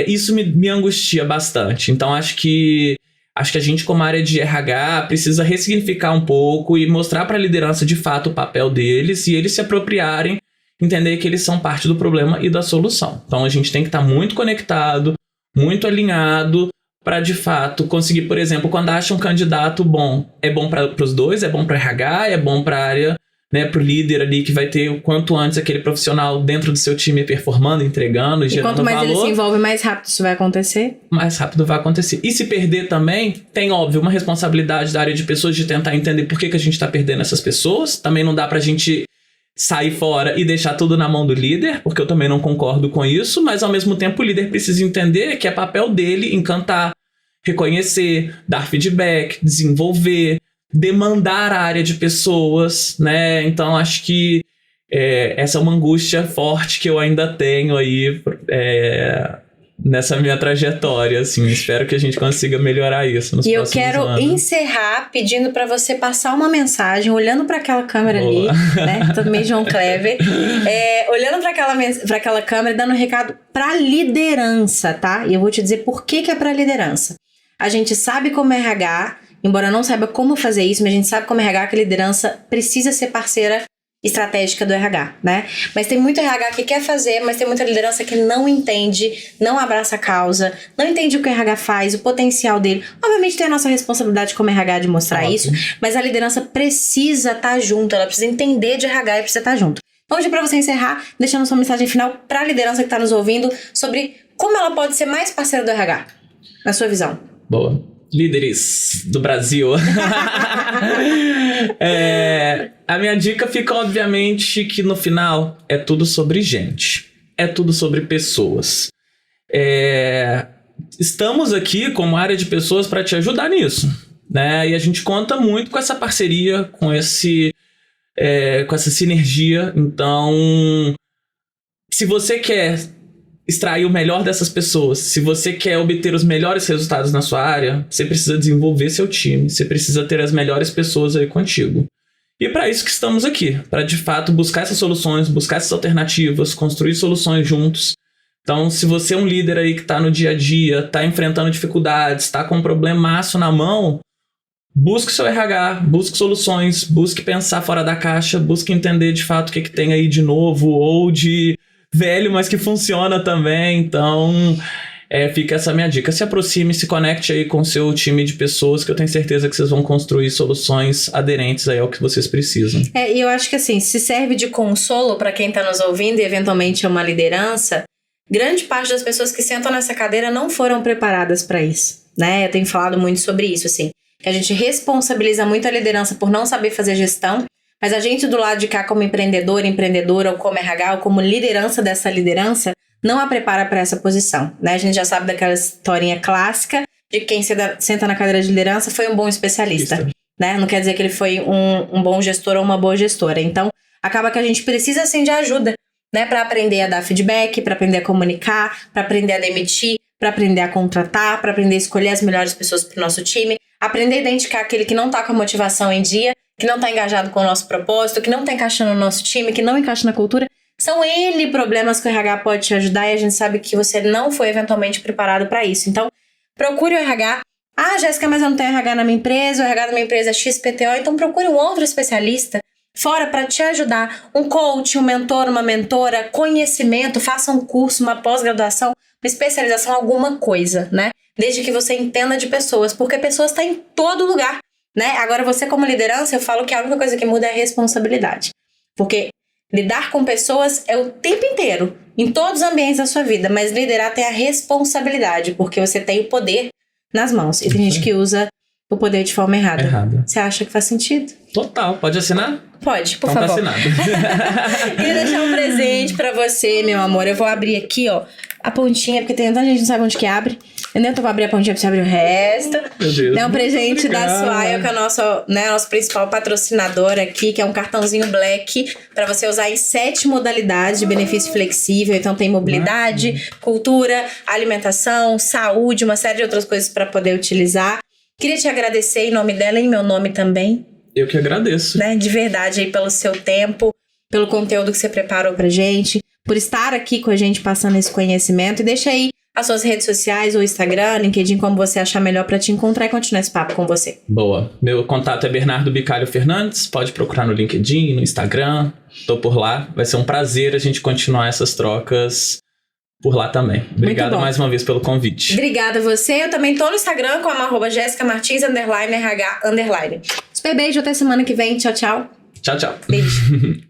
Isso me angustia bastante. Então, acho que a gente, como área de RH, precisa ressignificar um pouco e mostrar para a liderança, de fato, o papel deles e eles se apropriarem, entender que eles são parte do problema e da solução. Então, a gente tem que estar muito conectado, muito alinhado, para de fato conseguir, por exemplo, quando acha um candidato bom, é bom para os dois, é bom para RH, é bom para a área, né, para o líder ali que vai ter o quanto antes aquele profissional dentro do seu time performando, entregando e gerando valor. E quanto mais ele se envolve, mais rápido isso vai acontecer. Mais rápido vai acontecer. E se perder também, tem, óbvio, uma responsabilidade da área de pessoas de tentar entender por que a gente está perdendo essas pessoas. Também não dá pra gente sair fora e deixar tudo na mão do líder, porque eu também não concordo com isso, mas ao mesmo tempo o líder precisa entender que é papel dele encantar, reconhecer, dar feedback, desenvolver, demandar a área de pessoas, né? Então acho que essa é uma angústia forte que eu ainda tenho aí nessa minha trajetória, assim. Espero que a gente consiga melhorar isso nos próximos anos. E eu quero encerrar pedindo para você passar uma mensagem, olhando para aquela câmera ali, né? Tô meio João Kleber. Olhando para aquela câmera e dando um recado para liderança, tá? E eu vou te dizer por que é para liderança. A gente sabe como RH, embora não saiba como fazer isso, mas a gente sabe como RH que a liderança precisa ser parceira estratégica do RH, né? Mas tem muito RH que quer fazer, mas tem muita liderança que não entende, não abraça a causa, não entende o que o RH faz, o potencial dele. Obviamente tem a nossa responsabilidade como RH de mostrar isso, mas a liderança precisa estar junto, ela precisa entender de RH e precisa estar junto. Então, hoje, para você encerrar, deixando sua mensagem final para a liderança que está nos ouvindo sobre como ela pode ser mais parceira do RH, na sua visão. Boa. Líderes do Brasil. A minha dica fica, obviamente, que no final é tudo sobre gente. É tudo sobre pessoas. Estamos aqui como área de pessoas para te ajudar nisso, né? E a gente conta muito com essa parceria, com essa sinergia. Então, se você quer extrair o melhor dessas pessoas, se você quer obter os melhores resultados na sua área, você precisa desenvolver seu time, você precisa ter as melhores pessoas aí contigo. E é para isso que estamos aqui, para de fato buscar essas soluções, buscar essas alternativas, construir soluções juntos. Então, se você é um líder aí que está no dia a dia, está enfrentando dificuldades, está com um problemaço na mão, busque seu RH, busque soluções, busque pensar fora da caixa, busque entender de fato o que tem aí de novo ou de velho, mas que funciona também. Então, fica essa minha dica. Se aproxime, se conecte aí com o seu time de pessoas, que eu tenho certeza que vocês vão construir soluções aderentes aí ao que vocês precisam. E eu acho que assim, se serve de consolo para quem está nos ouvindo e eventualmente é uma liderança, grande parte das pessoas que sentam nessa cadeira não foram preparadas para isso, né? Eu tenho falado muito sobre isso, assim, que a gente responsabiliza muito a liderança por não saber fazer gestão, mas a gente do lado de cá como empreendedora ou como RH ou como liderança dessa liderança não a prepara para essa posição, né? A gente já sabe daquela historinha clássica de que quem senta na cadeira de liderança foi um bom especialista, né? Não quer dizer que ele foi um bom gestor ou uma boa gestora. Então, acaba que a gente precisa sim de ajuda, né? Para aprender a dar feedback, para aprender a comunicar, para aprender a demitir, para aprender a contratar, para aprender a escolher as melhores pessoas para o nosso time, aprender a identificar aquele que não está com a motivação em dia, que não está engajado com o nosso propósito, que não está encaixando no nosso time, que não encaixa na cultura. São N problemas que o RH pode te ajudar e a gente sabe que você não foi eventualmente preparado para isso. Então, procure o RH. Jéssica, mas eu não tenho RH na minha empresa, o RH da minha empresa é XPTO, então procure um outro especialista fora para te ajudar. Um coach, um mentor, uma mentora, conhecimento, faça um curso, uma pós-graduação, uma especialização, alguma coisa, né? Desde que você entenda de pessoas, porque pessoas estão em todo lugar, né? Agora, você como liderança, eu falo que a única coisa que muda é a responsabilidade. Porque lidar com pessoas é o tempo inteiro, em todos os ambientes da sua vida, mas liderar tem a responsabilidade, porque você tem o poder nas mãos. E tem gente que usa o poder de forma errada. Você acha que faz sentido? Total. Pode assinar? Pode, por então favor. Tá assinado. Queria deixar um presente pra você, meu amor. Eu vou abrir aqui, ó, a pontinha, porque tem tanta gente que não sabe onde que abre. Entendeu? Então eu vou abrir a pontinha pra você abrir o resto. Meu Deus. É um presente da Swile, que é o nosso principal patrocinador aqui, que é um cartãozinho Black pra você usar em 7 modalidades de benefício flexível. Então tem mobilidade, cultura, alimentação, saúde, uma série de outras coisas pra poder utilizar. Queria te agradecer em nome dela e em meu nome também. Eu que agradeço. Né, de verdade aí pelo seu tempo, pelo conteúdo que você preparou pra gente, por estar aqui com a gente passando esse conhecimento. E deixa aí as suas redes sociais, o Instagram, LinkedIn, como você achar melhor pra te encontrar e continuar esse papo com você. Boa. Meu contato é Bernardo Bicalho Fernandes. Pode procurar no LinkedIn, no Instagram. Tô por lá. Vai ser um prazer a gente continuar essas trocas por lá também. Obrigado mais uma vez pelo convite. Obrigada a você. Eu também tô no Instagram com @JessicaMartins _RH_. Super beijo, até semana que vem. Tchau, tchau. Tchau, tchau. Beijo.